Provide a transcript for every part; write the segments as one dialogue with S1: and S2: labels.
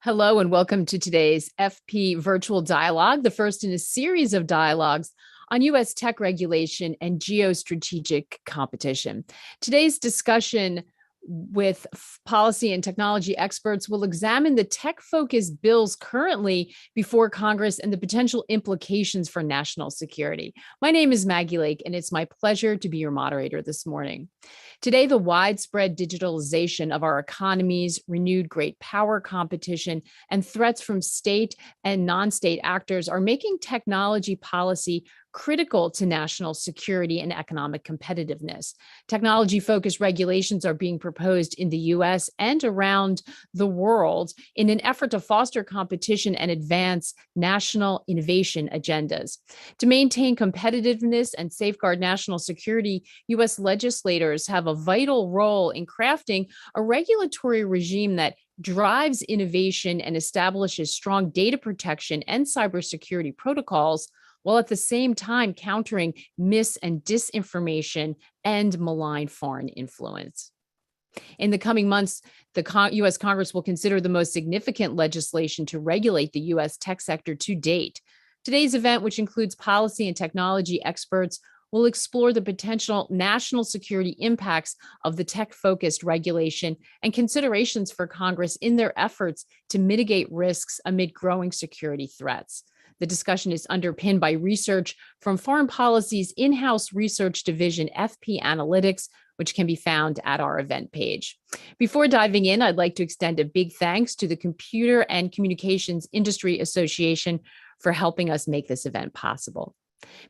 S1: Hello and welcome to today's FP Virtual Dialogue, the first in a series of dialogues on U.S. tech regulation and geostrategic competition. Today's discussion with policy and technology experts will examine the tech-focused bills currently before Congress and the potential implications for national security. My name is Maggie Lake, and it's my pleasure to be your moderator this morning. Today, the widespread digitalization of our economies, renewed great power competition, and threats from state and non-state actors are making technology policy critical to national security and economic competitiveness. Technology-focused regulations are being proposed in the U.S. and around the world in an effort to foster competition and advance national innovation agendas. To maintain competitiveness and safeguard national security, U.S. legislators have a vital role in crafting a regulatory regime that drives innovation and establishes strong data protection and cybersecurity protocols, while at the same time countering mis- and disinformation and malign foreign influence. In the coming months, the U.S. Congress will consider the most significant legislation to regulate the U.S. tech sector to date. Today's event, which includes policy and technology experts, will explore the potential national security impacts of the tech-focused regulation and considerations for Congress in their efforts to mitigate risks amid growing security threats. The discussion is underpinned by research from Foreign Policy's in-house research division, FP Analytics, which can be found at our event page. Before diving in, I'd like to extend a big thanks to the Computer and Communications Industry Association for helping us make this event possible.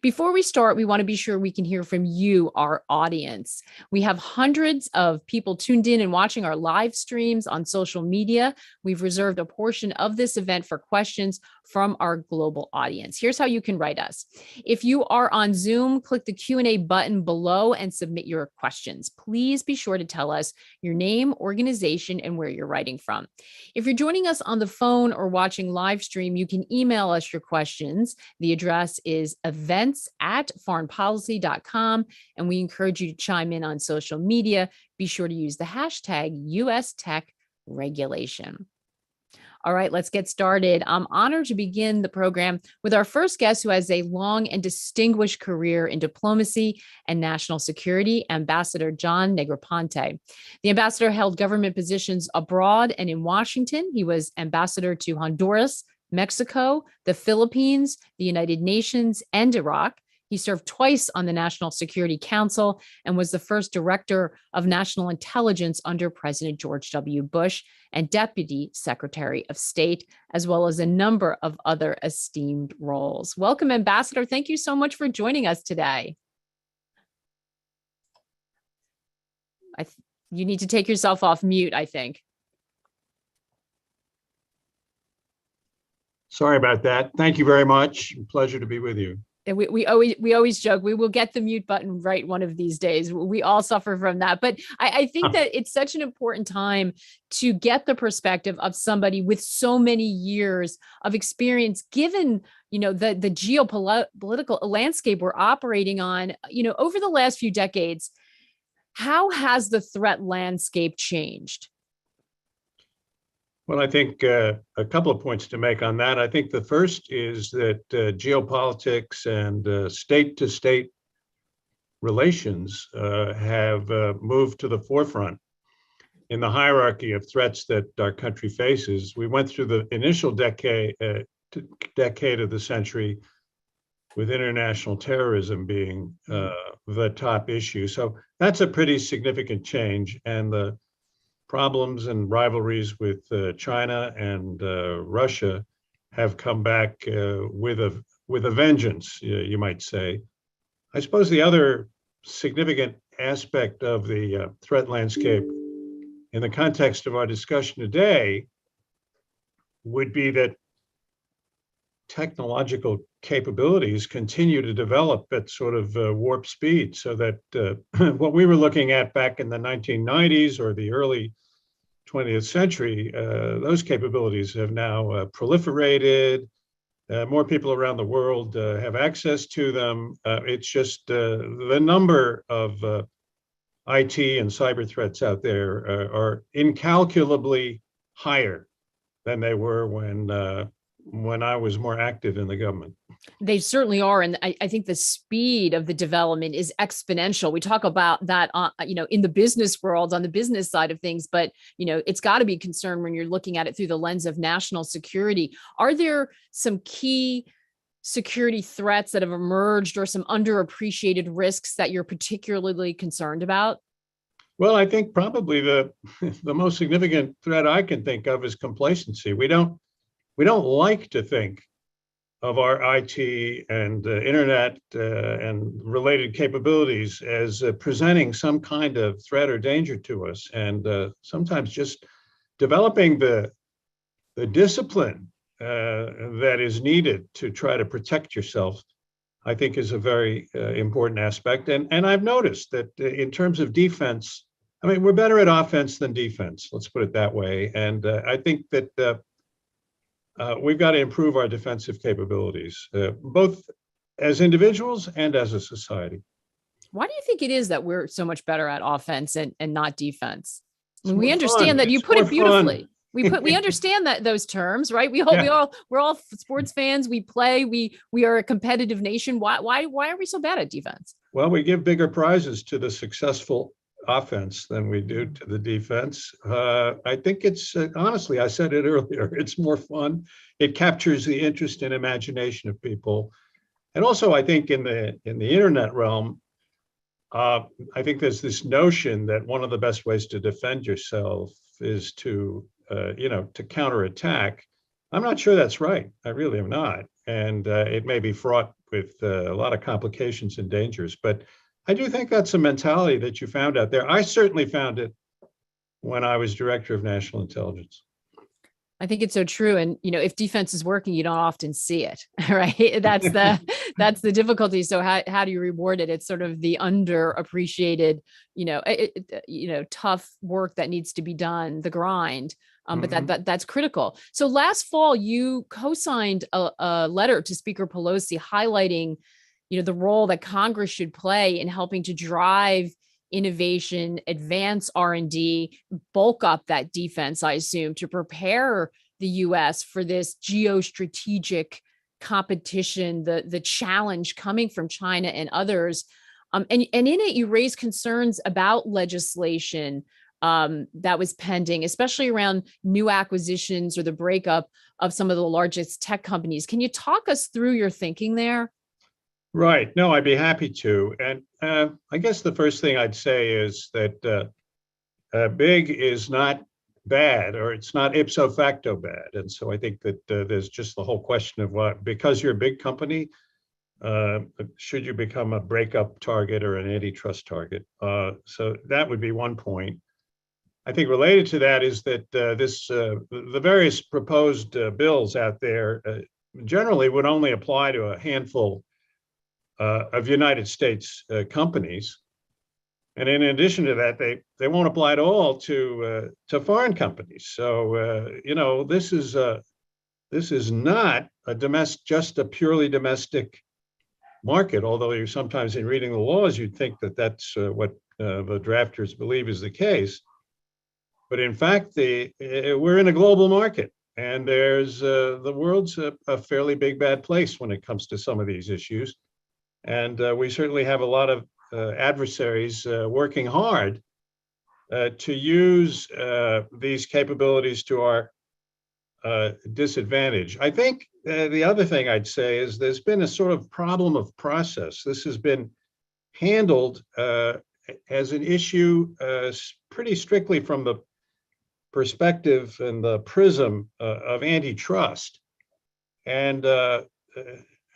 S1: Before we start, we want to be sure we can hear from you, our audience. We have hundreds of people tuned in and watching our live streams on social media. We've reserved a portion of this event for questions from our global audience. Here's how you can write us. If you are on Zoom, click the Q&A button below and submit your questions. Please be sure to tell us your name, organization, and where you're writing from. If you're joining us on the phone or watching live stream, you can email us your questions. The address is events@foreignpolicy.com, and we encourage you to chime in on social media. Be sure to use the hashtag US Tech Regulation. All right, let's get started. I'm honored to begin the program with our first guest, who has a long and distinguished career in diplomacy and national security, Ambassador John Negroponte. The ambassador held government positions abroad and in Washington. He was ambassador to Honduras, Mexico, the Philippines, the United Nations, and Iraq. He served twice on the National Security Council and was the first director of national intelligence under President George W. Bush and Deputy Secretary of State, as well as a number of other esteemed roles. Welcome, Ambassador. Thank you so much for joining us today. You need to take yourself off mute, I think.
S2: Sorry about that. Thank you very much. Pleasure to be with you.
S1: And we always joke we will get the mute button right one of these days. We all suffer from that. But I think that it's such an important time to get the perspective of somebody with so many years of experience, given, the geopolitical landscape we're operating on, over the last few decades. How has the threat landscape changed?
S2: Well, I think a couple of points to make on that. I think the first is that geopolitics and state-to-state relations have moved to the forefront in the hierarchy of threats that our country faces. We went through the initial decade of the century with international terrorism being the top issue. So that's a pretty significant change. And the problems and rivalries with China and Russia have come back with a vengeance, you might say. I suppose the other significant aspect of the threat landscape in the context of our discussion today would be that technological capabilities continue to develop at sort of warp speed, so that what we were looking at back in the 1990s or the early 20th century, those capabilities have now proliferated. More people around the world have access to them. It's just the number of IT and cyber threats out there are incalculably higher than they were when I was more active in the government.
S1: They certainly are. And I think the speed of the development is exponential. We talk about that, in the business world, on the business side of things, but, it's got to be concerned when you're looking at it through the lens of national security. Are there some key security threats that have emerged or some underappreciated risks that you're particularly concerned about?
S2: Well, I think probably the most significant threat I can think of is complacency. We don't like to think of our IT and internet and related capabilities as presenting some kind of threat or danger to us. And sometimes just developing the discipline that is needed to try to protect yourself, I think, is a very important aspect. And I've noticed that in terms of defense, I mean, we're better at offense than defense, let's put it that way. And I think that we've got to improve our defensive capabilities, both as individuals and as a society.
S1: Why do you think it is that we're so much better at offense and not defense? I mean,
S2: It's
S1: we
S2: more
S1: understand
S2: fun.
S1: that you
S2: It's
S1: put
S2: more
S1: it beautifully.
S2: fun.
S1: We understand that those terms, right?
S2: Yeah.
S1: We're all sports fans. We play. We are a competitive nation. Why are we so bad at defense?
S2: Well, we give bigger prizes to the successful offense than we do to the defense. I think it's honestly, I said it earlier, it's more fun. It captures the interest and imagination of people. And also, I think in the internet realm, I think there's this notion that one of the best ways to defend yourself is to counterattack. I'm not sure that's right. I really am not. And it may be fraught with a lot of complications and dangers, but I do think that's a mentality that you found out there. I certainly found it when I was director of national intelligence.
S1: I think it's so true. And, if defense is working, you don't often see it, right? That's the difficulty. So how do you reward it? It's sort of the underappreciated, tough work that needs to be done, the grind. But that's critical. So last fall, you co-signed a letter to Speaker Pelosi highlighting, the role that Congress should play in helping to drive innovation, advance R&D, bulk up that defense, I assume, to prepare the U.S. for this geostrategic competition, the challenge coming from China and others. And in it, you raised concerns about legislation that was pending, especially around new acquisitions or the breakup of some of the largest tech companies. Can you talk us through your thinking there?
S2: Right. No, I'd be happy to. And I guess the first thing I'd say is that big is not bad, or it's not ipso facto bad. And so I think that there's just the whole question of what, because you're a big company, should you become a breakup target or an antitrust target? So that would be one point. I think related to that is that the various proposed bills out there generally would only apply to a handful of United States companies, and in addition to that, they won't apply at all to foreign companies. So this is not just a purely domestic market. Although you sometimes, in reading the laws, you'd think that that's what the drafters believe is the case. But in fact, we're in a global market, and the world's a fairly big bad place when it comes to some of these issues. And we certainly have a lot of adversaries working hard to use these capabilities to our disadvantage. I think the other thing I'd say is there's been a sort of problem of process. This has been handled as an issue pretty strictly from the perspective and the prism of antitrust. And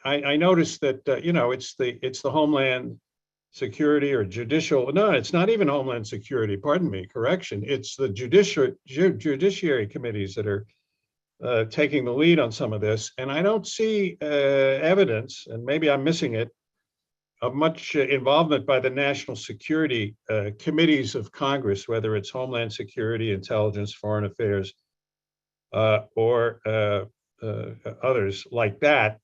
S2: I noticed that it's the Homeland Security or Judicial. No, it's not even Homeland Security. Pardon me. Correction. It's the Judiciary committees that are taking the lead on some of this, and I don't see evidence, and maybe I'm missing it, of much involvement by the national security committees of Congress, whether it's Homeland Security, Intelligence, Foreign Affairs, or others like that.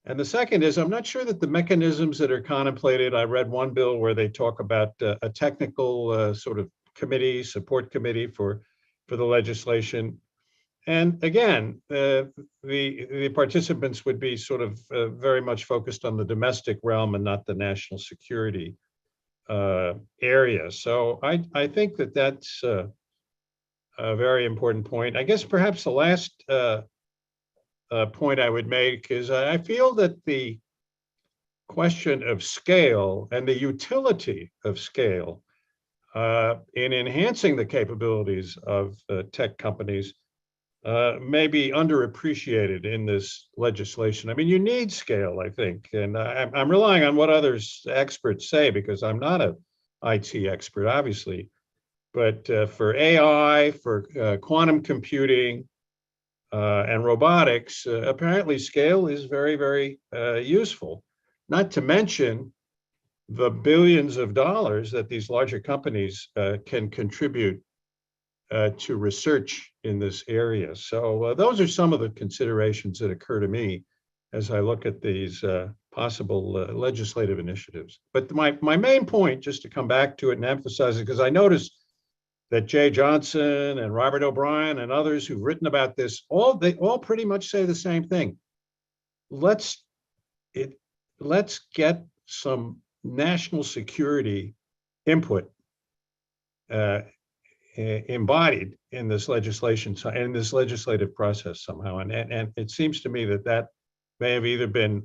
S2: And the second is, I'm not sure that the mechanisms that are contemplated, I read one bill where they talk about a technical sort of committee, support committee for the legislation. And again, the participants would be sort of very much focused on the domestic realm and not the national security area. So I think that that's a very important point. I guess perhaps the last point I would make is I feel that the question of scale and the utility of scale in enhancing the capabilities of tech companies may be underappreciated in this legislation. I mean, you need scale, I think, and I'm relying on what others experts say because I'm not an IT expert, obviously, but for AI, for quantum computing, and robotics, apparently scale is very, very useful. Not to mention the billions of dollars that these larger companies can contribute to research in this area. So those are some of the considerations that occur to me as I look at these possible legislative initiatives. But my main point, just to come back to it and emphasize it, because I noticed that Jay Johnson and Robert O'Brien and others who've written about this, they all pretty much say the same thing. Let's get some national security input embodied in this legislation, in this legislative process somehow. And it seems to me that may have either been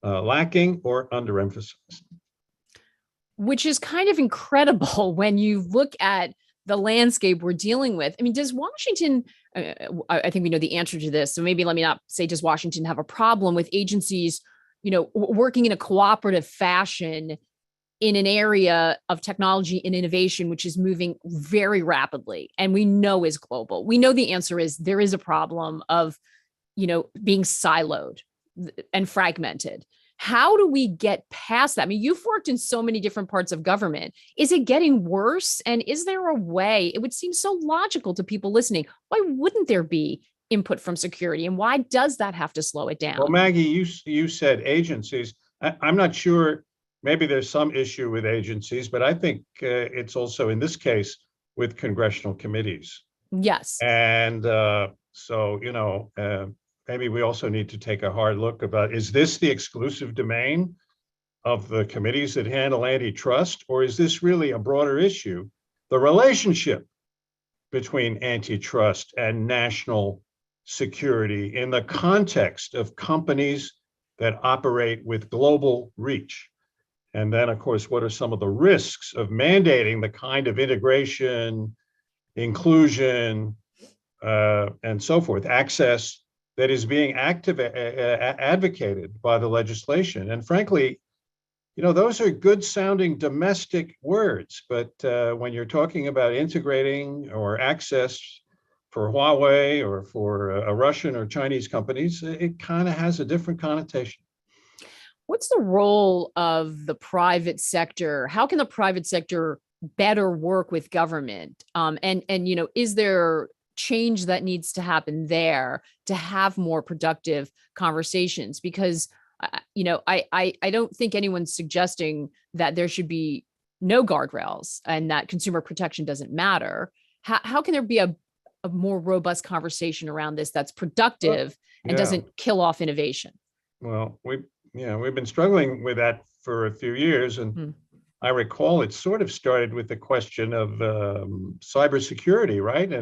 S2: lacking or underemphasized.
S1: Which is kind of incredible when you look at the landscape we're dealing with. I mean, does Washington, I think we know the answer to this, so maybe let me not say, does Washington have a problem with agencies, working in a cooperative fashion in an area of technology and innovation, which is moving very rapidly and we know is global? We know the answer is there is a problem of, being siloed and fragmented. How do we get past that? I mean, you've worked in so many different parts of government. Is it getting worse? And is there a way? It would seem so logical to people listening. Why wouldn't there be input from security? And why does that have to slow it down?
S2: Well, Maggie, you said agencies. I'm not sure. Maybe there's some issue with agencies, but I think it's also in this case with congressional committees.
S1: Yes.
S2: And maybe we also need to take a hard look about, is this the exclusive domain of the committees that handle antitrust, or is this really a broader issue? The relationship between antitrust and national security in the context of companies that operate with global reach. And then, of course, what are some of the risks of mandating the kind of integration, inclusion, and so forth, access that is being advocated by the legislation? And frankly, those are good sounding domestic words, but when you're talking about integrating or access for Huawei or for a Russian or Chinese companies, it kind of has a different connotation.
S1: What's the role of the private sector? How can the private sector better work with government? Is there change that needs to happen there to have more productive conversations? Because I don't think anyone's suggesting that there should be no guardrails and that consumer protection doesn't matter. How can there be a more robust conversation around this that's productive and doesn't kill off innovation?
S2: Well, we've been struggling with that for a few years, and I recall it sort of started with the question of cybersecurity, right?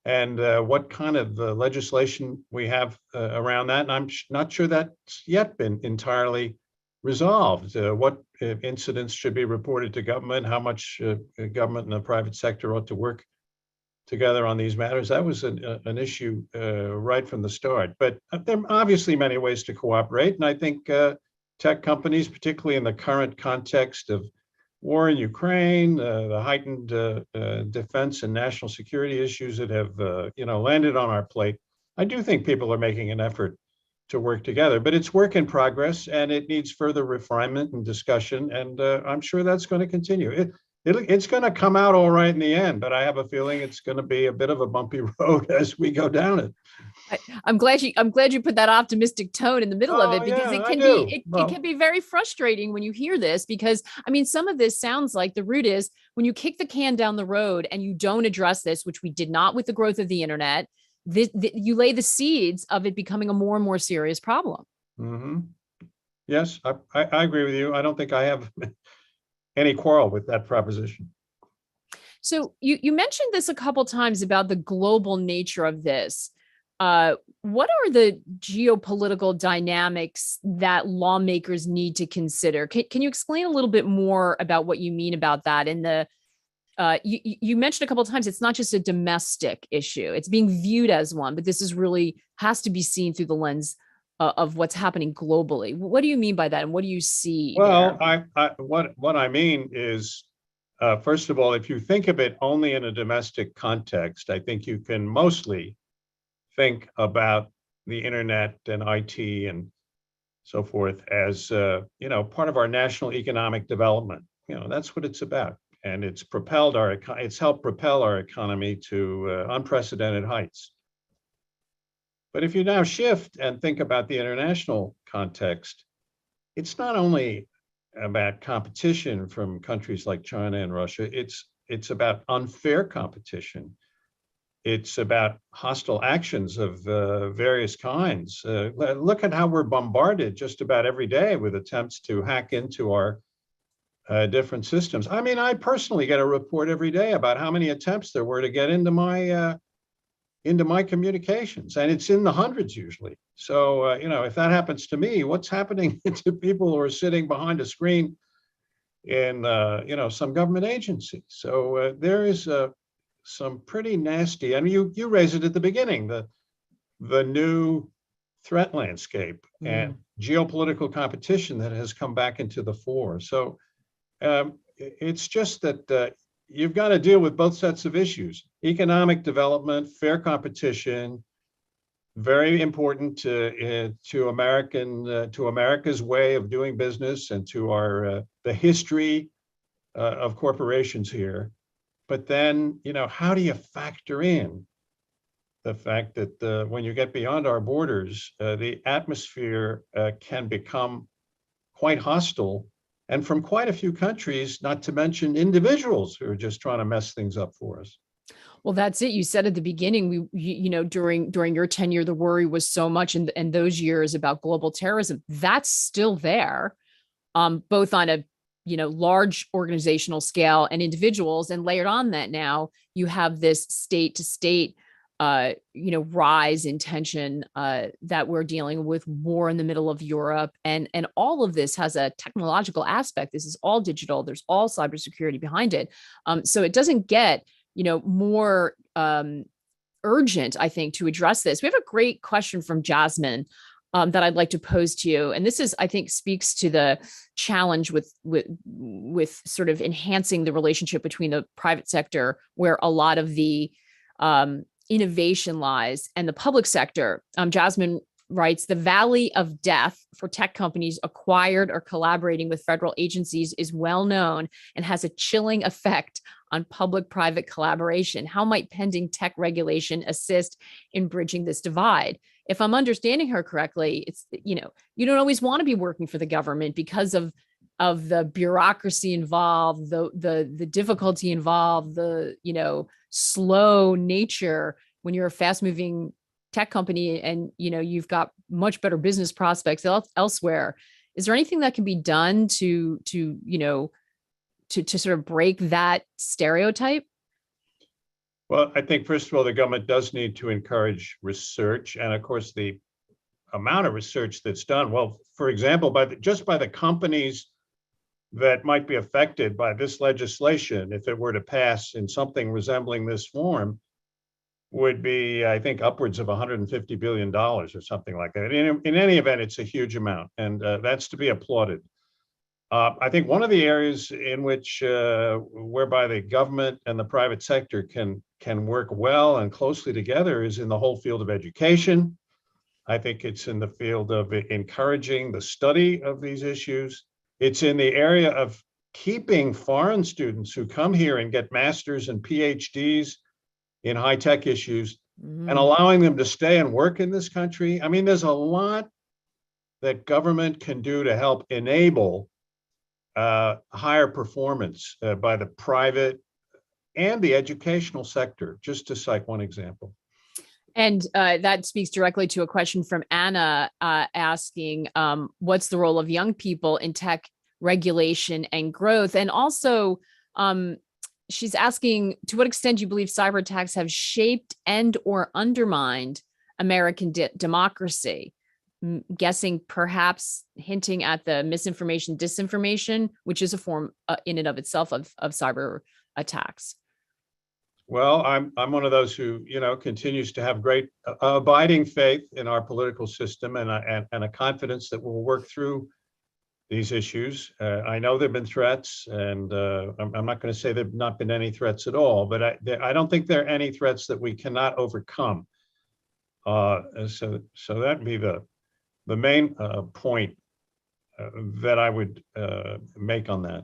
S2: And what kind of legislation we have around that. And I'm not sure that's yet been entirely resolved. What incidents should be reported to government, how much government and the private sector ought to work together on these matters. That was an issue right from the start. But there are obviously many ways to cooperate. And I think tech companies, particularly in the current context of war in Ukraine, the heightened defense and national security issues that have landed on our plate, I do think people are making an effort to work together, but it's work in progress and it needs further refinement and discussion. And I'm sure that's going to continue. It's going to come out all right in the end, but I have a feeling it's going to be a bit of a bumpy road as we go down it.
S1: I'm glad you put that optimistic tone in the middle of
S2: Oh
S1: it, because
S2: yeah,
S1: it
S2: I
S1: can be
S2: do.
S1: it can be very frustrating when you hear this, because I mean, some of this sounds like the root is when you kick the can down the road and you don't address this, which we did not with the growth of the internet. You lay the seeds of it becoming a more and more serious problem.
S2: Hmm. Yes, I agree with you. I don't think I have any quarrel with that proposition.
S1: So you mentioned this a couple times about the global nature of this. What are the geopolitical dynamics that lawmakers need to consider? Can you explain a little bit more about what you mean about that? In the you mentioned a couple of times, it's not just a domestic issue; it's being viewed as one, but this is really has to be seen through the lens of what's happening globally. What do you mean by that, and what do you see
S2: Well,
S1: there?
S2: what I mean is, first of all, if you think of it only in a domestic context, I think you can mostly think about the internet and IT and so forth as part of our national economic development. That's what it's about, and it's helped propel our economy to unprecedented heights. But if you now shift and think about the international context, it's not only about competition from countries like China and Russia. It's about unfair competition. It's about hostile actions of various kinds. Look at how we're bombarded just about every day with attempts to hack into our different systems. I mean, I personally get a report every day about how many attempts there were to get into my communications, and it's in the hundreds usually. So, if that happens to me, what's happening to people who are sitting behind a screen in, some government agency? So there is some pretty nasty. I mean, you raised it at the beginning, the new threat landscape and geopolitical competition that has come back into the fore. So it's just that you've got to deal with both sets of issues: economic development, fair competition, very important to America's way of doing business and to our the history of corporations here. But then, how do you factor in the fact that when you get beyond our borders, the atmosphere can become quite hostile, and from quite a few countries, not to mention individuals who are just trying to mess things up for us.
S1: Well, that's it. You said at the beginning, during your tenure, the worry was so much in those years about global terrorism. That's still there, both on a large organizational scale and individuals, and layered on that now you have this state to state rise in tension that we're dealing with, war in the middle of Europe, and all of this has a technological aspect. This is all digital. There's all cybersecurity behind it. So it doesn't get more urgent, I think, to address this. We have a great question from Jasmine that I'd like to pose to you, and this is, I think, speaks to the challenge with sort of enhancing the relationship between the private sector, where a lot of the innovation lies, and the public sector. Jasmine writes, the valley of death for tech companies acquired or collaborating with federal agencies is well known and has a chilling effect on public-private collaboration. How might pending tech regulation assist in bridging this divide? If I'm understanding her correctly, it's, you don't always want to be working for the government because of the bureaucracy involved, the difficulty involved, the slow nature when you're a fast-moving tech company, and you've got much better business prospects elsewhere. Is there anything that can be done to sort of break that stereotype?
S2: Well, I think, first of all, the government does need to encourage research, and of course, the amount of research that's done. Well, for example, just by the companies that might be affected by this legislation, if it were to pass in something resembling this form, would be, I think, upwards of $150 billion or something like that. In any event, it's a huge amount, and that's to be applauded. I think one of the areas in which, whereby the government and the private sector can work well and closely together, is in the whole field of education. I think it's in the field of encouraging the study of these issues. It's in the area of keeping foreign students who come here and get masters and PhDs in high-tech issues and allowing them to stay and work in this country. I mean, there's a lot that government can do to help enable higher performance by the private and the educational sector, just to cite one example.
S1: And that speaks directly to a question from Anna asking, what's the role of young people in tech regulation and growth? And also, she's asking, to what extent do you believe cyber attacks have shaped and or undermined American democracy? Guessing, perhaps hinting at the misinformation, disinformation, which is a form in and of itself of cyber attacks.
S2: Well, I'm one of those who, continues to have great abiding faith in our political system and a confidence that we'll work through these issues. I know there've been threats, and I'm not going to say there've not been any threats at all, but I don't think there are any threats that we cannot overcome. So that'd be the main point that I would make on that.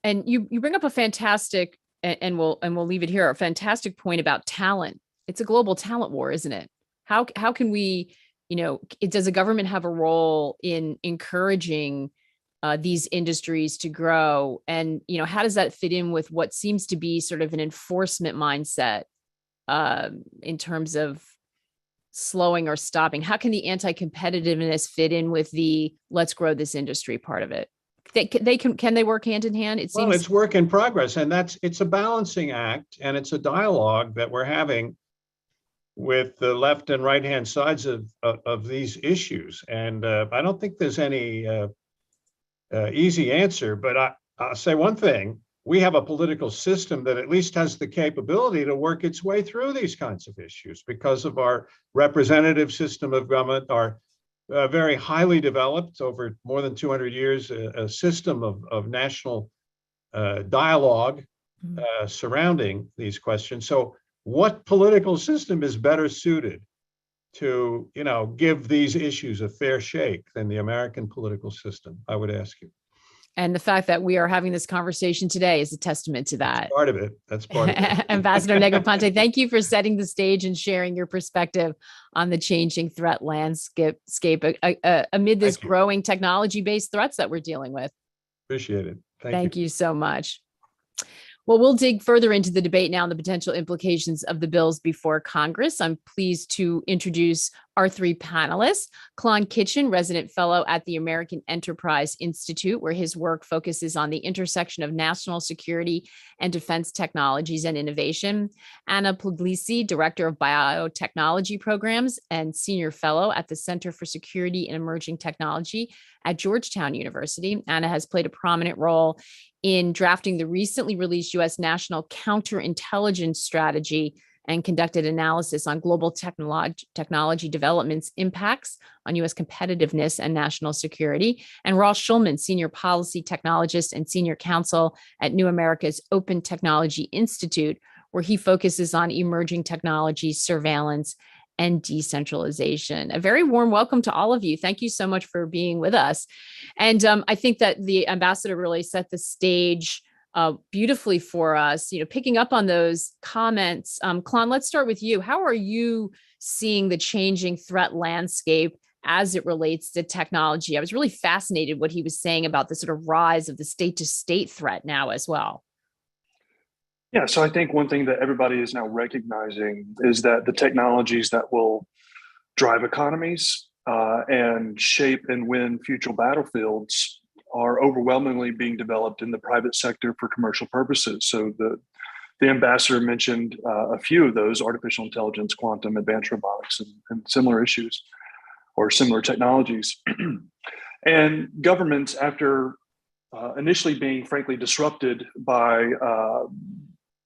S1: And you bring up a fantastic, and we'll leave it here, a fantastic point about talent. It's a global talent war, isn't it? How can we, does the government have a role in encouraging these industries to grow? And, how does that fit in with what seems to be sort of an enforcement mindset in terms of slowing or stopping? How can the anti-competitiveness fit in with the let's grow this industry part of it? Can they work hand in hand? It seems.
S2: Well, it's work in progress, and it's a balancing act, and it's a dialogue that we're having with the left and right hand sides of these issues. And I don't think there's any easy answer, but I'll say one thing: we have a political system that at least has the capability to work its way through these kinds of issues because of our representative system of government, our very highly developed, over more than 200 years, a system of national dialogue surrounding these questions. So what political system is better suited to, give these issues a fair shake than the American political system, I would ask you.
S1: And the fact that we are having this conversation today is a testament to that.
S2: That's part of it.
S1: Ambassador Negroponte, thank you for setting the stage and sharing your perspective on the changing threat landscape amid this growing technology-based threats that we're dealing with.
S2: Appreciate it.
S1: Thank you so much. Well, we'll dig further into the debate now and the potential implications of the bills before Congress. I'm pleased to introduce our three panelists. Klon Kitchen, resident fellow at the American Enterprise Institute, where his work focuses on the intersection of national security and defense technologies and innovation. Anna Puglisi, director of biotechnology programs and senior fellow at the Center for Security and Emerging Technology at Georgetown University. Anna has played a prominent role in drafting the recently released U.S. National Counterintelligence Strategy and conducted analysis on global technology developments impacts on U.S. competitiveness and national security. And Ross Schulman, senior policy technologist and senior counsel at New America's Open Technology Institute, where he focuses on emerging technologies, surveillance, and decentralization. A very warm welcome to all of you. Thank you so much for being with us. And I think that the ambassador really set the stage beautifully for us, picking up on those comments. Klon, let's start with you. How are you seeing the changing threat landscape as it relates to technology? I was really fascinated what he was saying about the sort of rise of the state-to-state threat now as well.
S3: Yeah, so I think one thing that everybody is now recognizing is that the technologies that will drive economies and shape and win future battlefields are overwhelmingly being developed in the private sector for commercial purposes. So the ambassador mentioned a few of those: artificial intelligence, quantum, advanced robotics, and similar issues or similar technologies. And governments, after initially being frankly disrupted by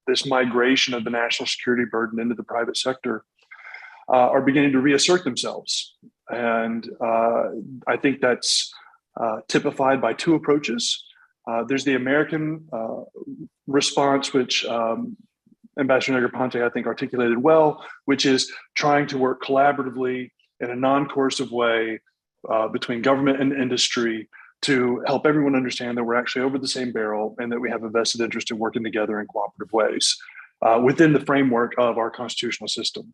S3: this migration of the national security burden into the private sector, are beginning to reassert themselves. And I think that's typified by two approaches. There's the American response, which Ambassador Negroponte, I think, articulated well, which is trying to work collaboratively in a non-coercive way between government and industry to help everyone understand that we're actually over the same barrel and that we have a vested interest in working together in cooperative ways within the framework of our constitutional system.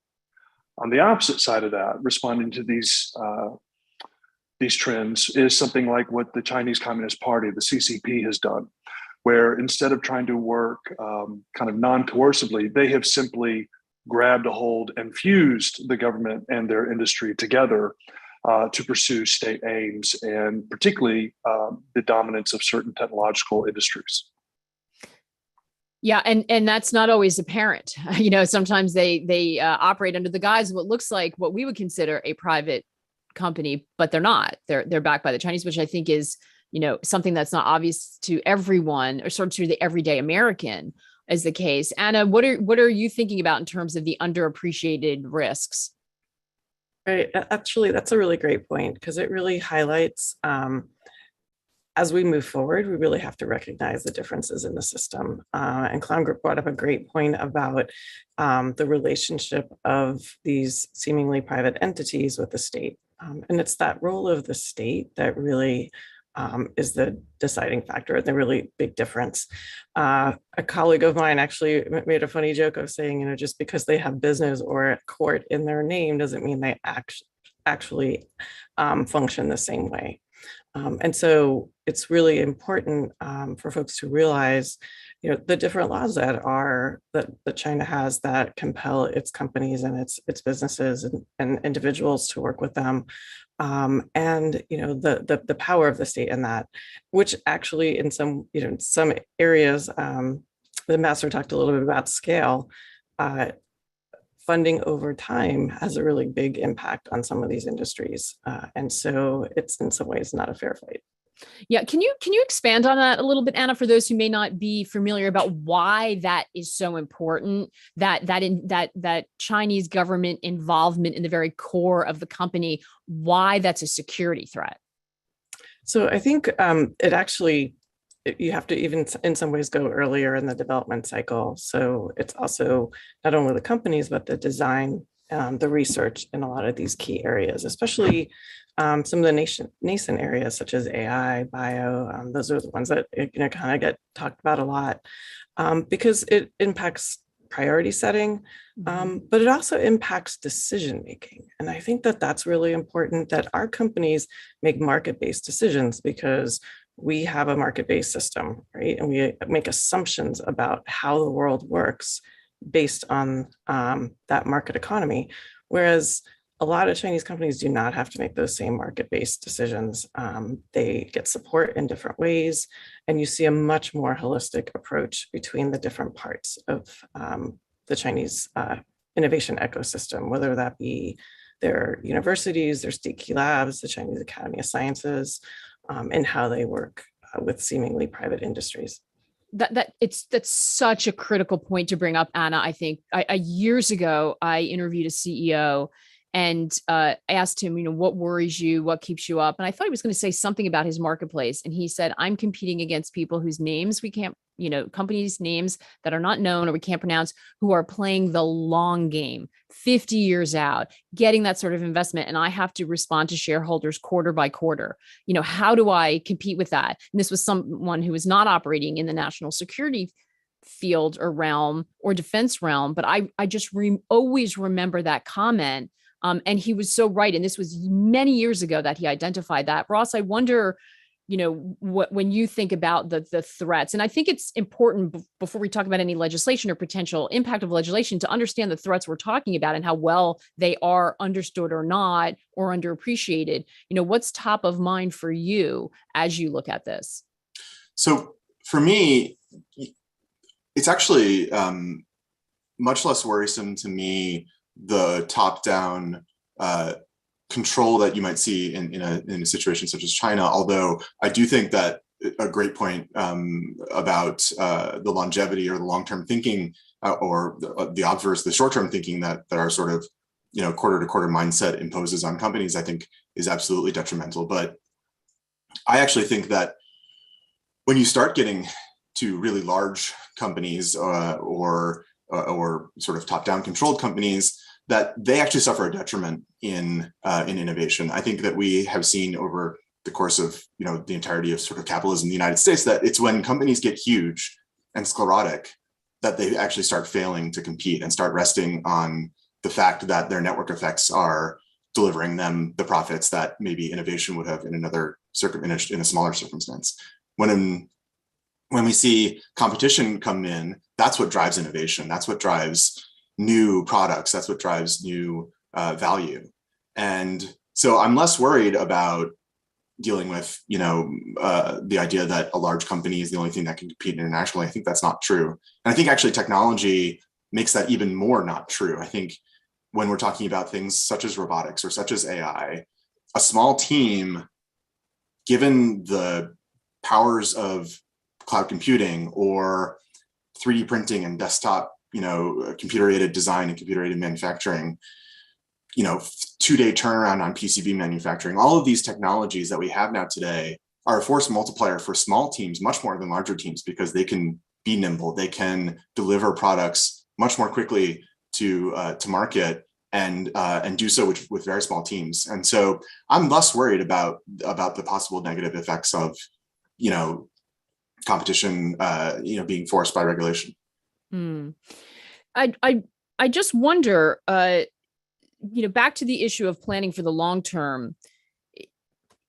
S3: On the opposite side of that, responding to these trends is something like what the Chinese Communist Party, the CCP, has done, where instead of trying to work kind of non-coercively, they have simply grabbed a hold and fused the government and their industry together to pursue state aims, and particularly the dominance of certain technological industries.
S1: Yeah, and that's not always apparent. Sometimes they operate under the guise of what looks like what we would consider a private company, but they're not. They're backed by the Chinese, which I think is something that's not obvious to everyone, or sort of to the everyday American, as the case. Anna, what are you thinking about in terms of the underappreciated risks?
S4: Right. Actually, that's a really great point, because it really highlights, as we move forward, we really have to recognize the differences in the system. And Clown brought up a great point about the relationship of these seemingly private entities with the state. And it's that role of the state that really is the deciding factor, the really big difference. A colleague of mine actually made a funny joke of saying, just because they have business or court in their name doesn't mean they actually function the same way. And so it's really important for folks to realize, the different laws that China has that compel its companies and its businesses and individuals to work with them. And the power of the state in that, which actually in some areas, the ambassador talked a little bit about scale. Funding over time has a really big impact on some of these industries, and so it's in some ways not a fair fight.
S1: Yeah, can you expand on that a little bit, Anna, for those who may not be familiar about why that is so important, that Chinese government involvement in the very core of the company, why that's a security threat?
S4: So I think you have to even in some ways go earlier in the development cycle. So it's also not only the companies, but the design, the research in a lot of these key areas, especially some of the nascent areas such as AI, bio. Those are the ones that kind of get talked about a lot because it impacts priority setting, but it also impacts decision making. And I think that that's really important, that our companies make market-based decisions because we have a market-based system, right? And we make assumptions about how the world works based on that market economy. Whereas a lot of Chinese companies do not have to make those same market-based decisions. They get support in different ways, and you see a much more holistic approach between the different parts of the Chinese innovation ecosystem, whether that be their universities, their state key labs, the Chinese Academy of Sciences, and how they work with seemingly private industries.
S1: That's such a critical point to bring up, Anna. I think years ago, I interviewed a CEO and I asked him, what worries you? What keeps you up? And I thought he was going to say something about his marketplace. And he said, I'm competing against people whose names we can't, companies' names that are not known or we can't pronounce, who are playing the long game, 50 years out, getting that sort of investment. And I have to respond to shareholders quarter by quarter. How do I compete with that? And this was someone who was not operating in the national security field or realm or defense realm. But I just always remember that comment. And he was so right. And this was many years ago that he identified that. Ross, I wonder, when you think about the threats, and I think it's important before we talk about any legislation or potential impact of legislation to understand the threats we're talking about and how well they are understood or not, or underappreciated. What's top of mind for you as you look at this?
S5: So for me, it's actually much less worrisome to me, the top-down control that you might see in a situation such as China. Although I do think that a great point about the longevity or the long-term thinking or the obverse, the short-term thinking that our sort of quarter-to-quarter mindset imposes on companies, I think is absolutely detrimental. But I actually think that when you start getting to really large companies or sort of top-down controlled companies, that they actually suffer a detriment in innovation. I think that we have seen over the course of the entirety of sort of capitalism in the United States, that it's when companies get huge and sclerotic that they actually start failing to compete and start resting on the fact that their network effects are delivering them the profits that maybe innovation would have in another in a smaller circumstance. When we see competition come in, that's what drives innovation. That's what drives new products. That's what drives new value. And so I'm less worried about dealing with, the idea that a large company is the only thing that can compete internationally. I think that's not true. And I think actually technology makes that even more not true. I think when we're talking about things such as robotics or such as AI, a small team, given the powers of cloud computing or 3D printing and desktop, computer-aided design and computer-aided manufacturing, 2-day turnaround on PCB manufacturing, all of these technologies that we have now today are a force multiplier for small teams, much more than larger teams, because they can be nimble, they can deliver products much more quickly to market, and do so with very small teams. And so I'm less worried about the possible negative effects of competition being forced by regulation.
S1: I just wonder, back to the issue of planning for the long term.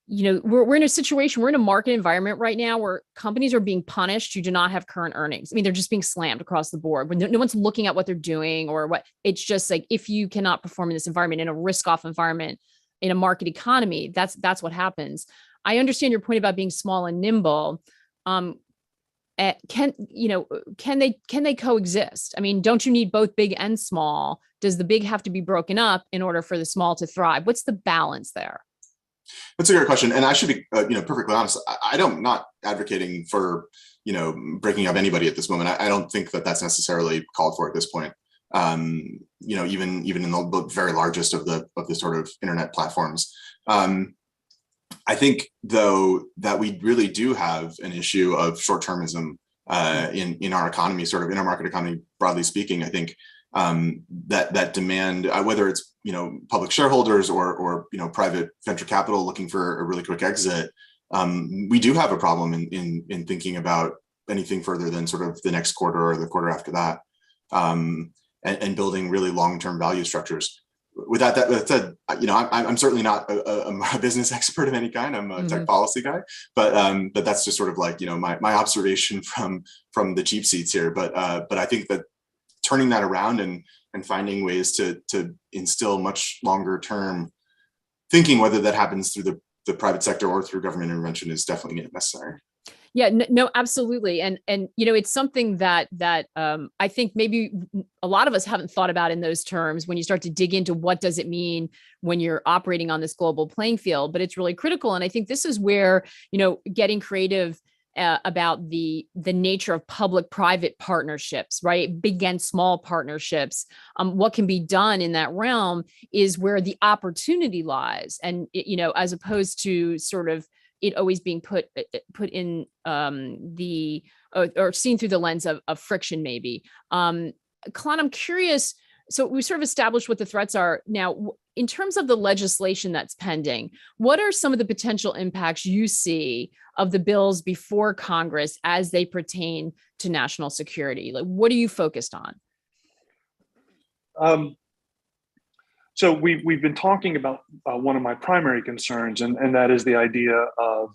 S1: We're in a situation, we're in a market environment right now where companies are being punished who do not have current earnings. I mean, they're just being slammed across the board when no one's looking at what they're doing or what. It's just like, if you cannot perform in this environment, in a risk-off environment, in a market economy, that's what happens. I understand your point about being small and nimble. Can they coexist? I mean, don't you need both big and small? Does the big have to be broken up in order for the small to thrive? What's the balance there?
S5: That's a great question. And I should be, perfectly honest. I'm not advocating for, breaking up anybody at this moment. I don't think that that's necessarily called for at this point. Even in the very largest of the sort of internet platforms. I think, though, that we really do have an issue of short-termism in our economy, sort of in our market economy, broadly speaking. I think that demand, whether it's public shareholders or private venture capital looking for a really quick exit, we do have a problem in thinking about anything further than sort of the next quarter or the quarter after that, and building really long-term value structures. With that said, I'm certainly not a business expert of any kind. I'm a tech policy guy, but that's just sort of like my observation from the cheap seats here. But I think that turning that around and finding ways to instill much longer term thinking, whether that happens through the private sector or through government intervention, is definitely necessary.
S1: Yeah, no, absolutely. And it's something that I think maybe a lot of us haven't thought about in those terms when you start to dig into what does it mean when you're operating on this global playing field, but it's really critical. And I think this is where, getting creative about the nature of public-private partnerships, right? Big and small partnerships. What can be done in that realm is where the opportunity lies. And, as opposed to sort of it always being put in or seen through the lens of friction, maybe. Kalani, I'm curious. So we sort of established what the threats are. Now, in terms of the legislation that's pending, what are some of the potential impacts you see of the bills before Congress as they pertain to national security? Like, what are you focused on?
S3: So we've been talking about one of my primary concerns, and that is the idea of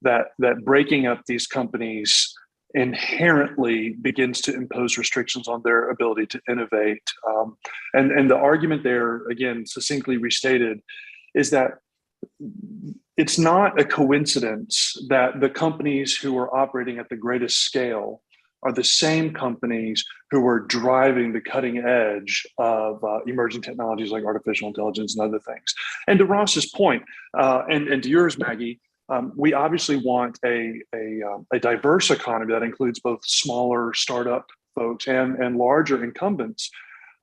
S3: that breaking up these companies inherently begins to impose restrictions on their ability to innovate. And the argument there, again, succinctly restated, is that it's not a coincidence that the companies who are operating at the greatest scale are the same companies who are driving the cutting edge of emerging technologies like artificial intelligence and other things. And to Ross's point, and to yours, Maggie, we obviously want a diverse economy that includes both smaller startup folks and larger incumbents.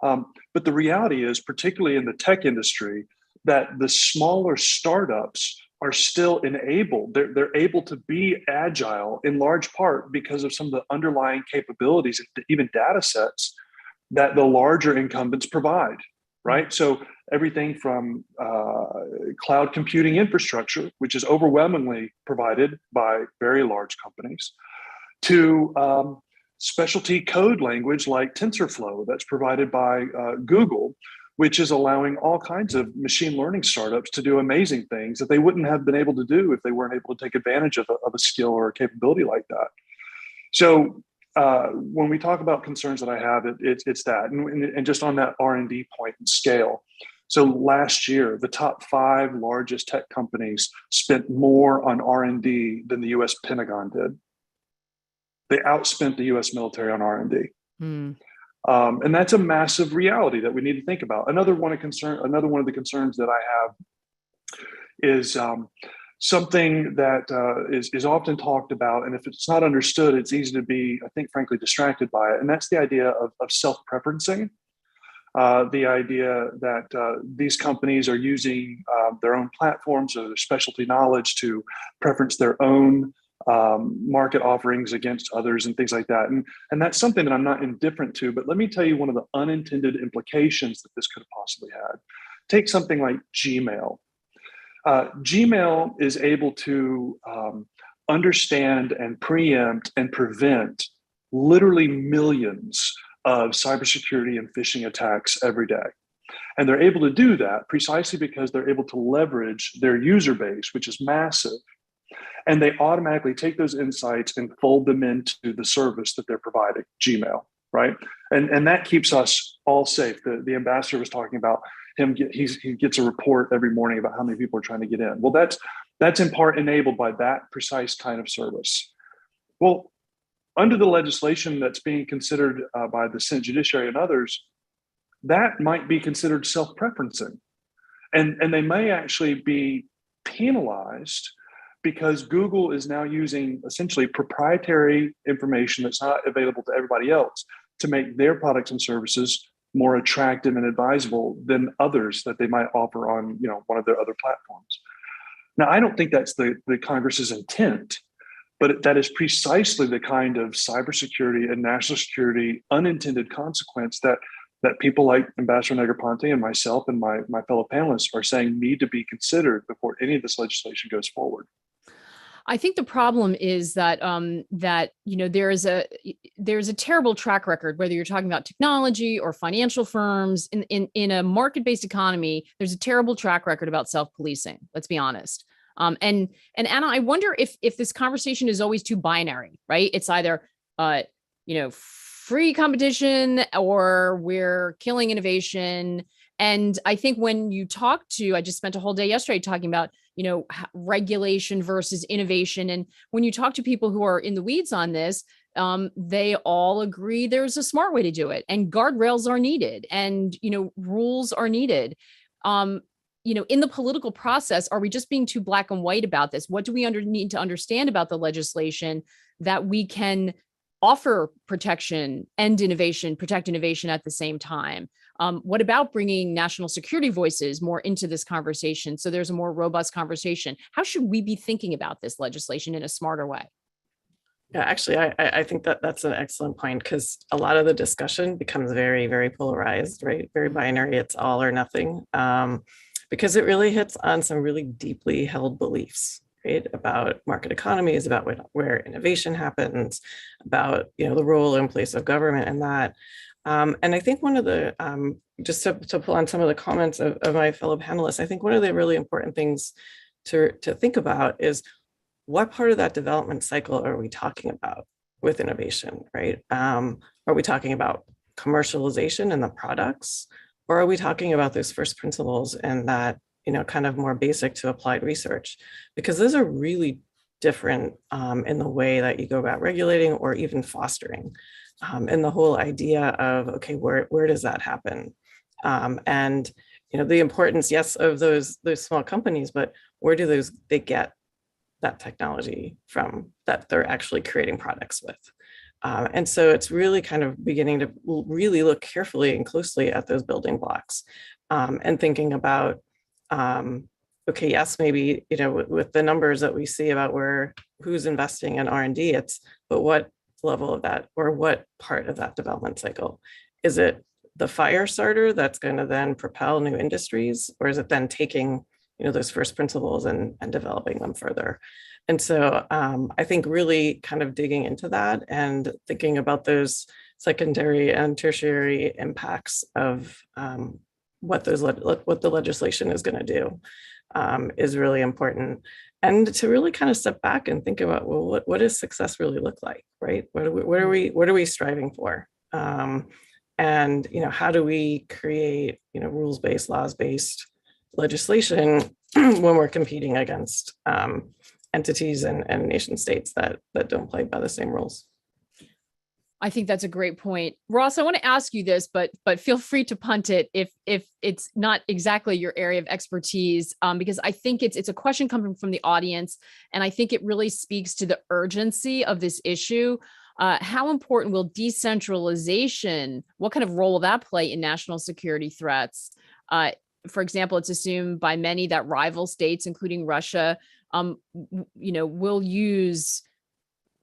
S3: But the reality is, particularly in the tech industry, that the smaller startups are still enabled. They're able to be agile in large part because of some of the underlying capabilities, even data sets, that the larger incumbents provide, right? So everything from cloud computing infrastructure, which is overwhelmingly provided by very large companies, to specialty code language like TensorFlow that's provided by Google, which is allowing all kinds of machine learning startups to do amazing things that they wouldn't have been able to do if they weren't able to take advantage of a skill or a capability like that. So when we talk about concerns that I have, it's that, and just on that R&D point and scale. So last year, the top 5 largest tech companies spent more on R&D than the U.S. Pentagon did. They outspent the U.S. military on R&D. And that's a massive reality that we need to think about. Another one of the concerns that I have is something that is often talked about, and if it's not understood, it's easy to be, I think, frankly, distracted by it. And that's the idea of self-preferencing. The idea that these companies are using their own platforms or their specialty knowledge to preference their own market offerings against others and things like that. And that's something that I'm not indifferent to, but let me tell you one of the unintended implications that this could have possibly had. Take something like Gmail. Gmail is able to understand and preempt and prevent literally millions of cybersecurity and phishing attacks every day. And they're able to do that precisely because they're able to leverage their user base, which is massive. And they automatically take those insights and fold them into the service that they're providing, Gmail, right? And that keeps us all safe. The ambassador was talking about he gets a report every morning about how many people are trying to get in. Well, that's in part enabled by that precise kind of service. Well, under the legislation that's being considered by the Senate Judiciary and others, that might be considered self-preferencing. And they may actually be penalized because Google is now using essentially proprietary information that's not available to everybody else to make their products and services more attractive and advisable than others that they might offer on, one of their other platforms. Now, I don't think that's the Congress's intent, but that is precisely the kind of cybersecurity and national security unintended consequence that people like Ambassador Negroponte and myself and my fellow panelists are saying need to be considered before any of this legislation goes forward.
S1: I think the problem is that there's a terrible track record, whether you're talking about technology or financial firms in a market-based economy. There's a terrible track record about self-policing. Let's be honest. And Anna, I wonder if this conversation is always too binary, right? It's either free competition or we're killing innovation. And I think when you I just spent a whole day yesterday talking about regulation versus innovation. And when you talk to people who are in the weeds on this, they all agree there's a smart way to do it, and guardrails are needed, and rules are needed. In the political process, are we just being too black and white about this? What do we need to understand about the legislation that we can offer protection and innovation, protect innovation at the same time? What about bringing national security voices more into this conversation so there's a more robust conversation? How should we be thinking about this legislation in a smarter way?
S4: Yeah, actually, I think that's an excellent point, because a lot of the discussion becomes very, very polarized, right? Very binary, it's all or nothing, because it really hits on some really deeply held beliefs, right? About market economies, about where innovation happens, about the role and place of government and that. And I think one of the, just to pull on some of the comments of my fellow panelists, I think one of the really important things to think about is what part of that development cycle are we talking about with innovation, right? Are we talking about commercialization and the products, or are we talking about those first principles and that, kind of more basic to applied research? Because those are really different in the way that you go about regulating or even fostering. And the whole idea of, okay, where does that happen? And the importance, yes, of those small companies, but where do they get that technology from that they're actually creating products with? And so it's really kind of beginning to really look carefully and closely at those building blocks, and thinking about, okay, yes, maybe with the numbers that we see about who's investing in R&D, but what level of that, or what part of that development cycle? Is it the fire starter that's going to then propel new industries, or is it then taking, those first principles and developing them further? And so I think really kind of digging into that and thinking about those secondary and tertiary impacts of what the legislation is going to do is really important. And to really kind of step back and think about, well, what does success really look like, right? What are we striving for? And how do we create rules-based, laws-based legislation when we're competing against entities and nation states that don't play by the same rules?
S1: I think that's a great point. Ross, I want to ask you this, but feel free to punt it if it's not exactly your area of expertise, because I think it's a question coming from the audience, and I think it really speaks to the urgency of this issue. How important will decentralization, what kind of role will that play in national security threats? For example, it's assumed by many that rival states, including Russia, will use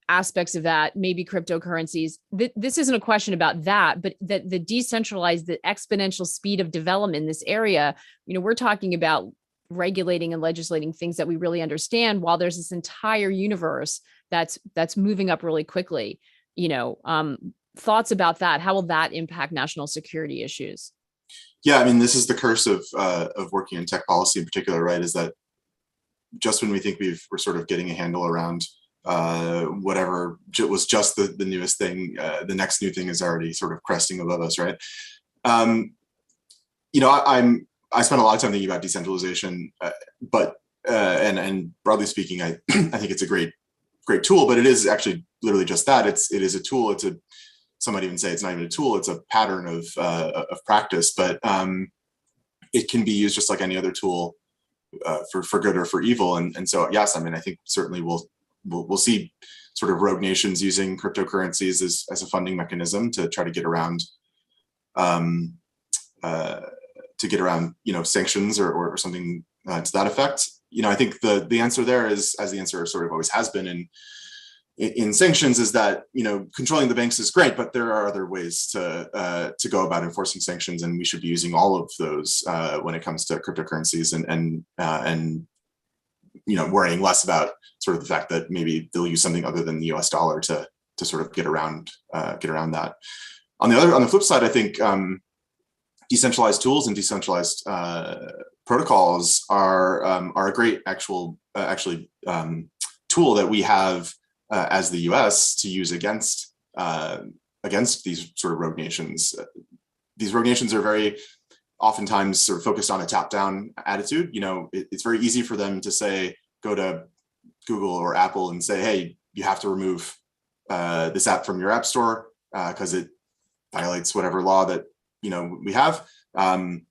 S1: aspects of that, maybe cryptocurrencies. This isn't a question about that, but that the decentralized, the exponential speed of development in this area, we're talking about regulating and legislating things that we really understand, while there's this entire universe that's moving up really quickly. Thoughts about that? How will that impact national security issues?
S5: Yeah, I mean, this is the curse of working in tech policy in particular, right? Is that just when we think we're sort of getting a handle around whatever was just the newest thing, the next new thing is already sort of cresting above us, right? I spent a lot of time thinking about decentralization, but and broadly speaking, I think it's a great tool, but it is actually literally just that. It is a tool. Some might even say it's not even a tool. It's a pattern of practice, but it can be used just like any other tool for good or for evil. And so, yes, I mean, I think certainly we'll see sort of rogue nations using cryptocurrencies as a funding mechanism to try to get around sanctions or something to that effect. I think the answer there is, as the answer sort of always has been in sanctions, is that controlling the banks is great, but there are other ways to go about enforcing sanctions, and we should be using all of those when it comes to cryptocurrencies and worrying less about sort of the fact that maybe they'll use something other than the U.S. dollar to sort of get around that. On the flip side, I think decentralized tools and decentralized protocols are a great tool that we have as the U.S. to use against these sort of rogue nations. These rogue nations are very oftentimes sort of focused on a top-down attitude. It's very easy for them to say, go to Google or Apple and say, hey, you have to remove this app from your app store because it violates whatever law that we have. And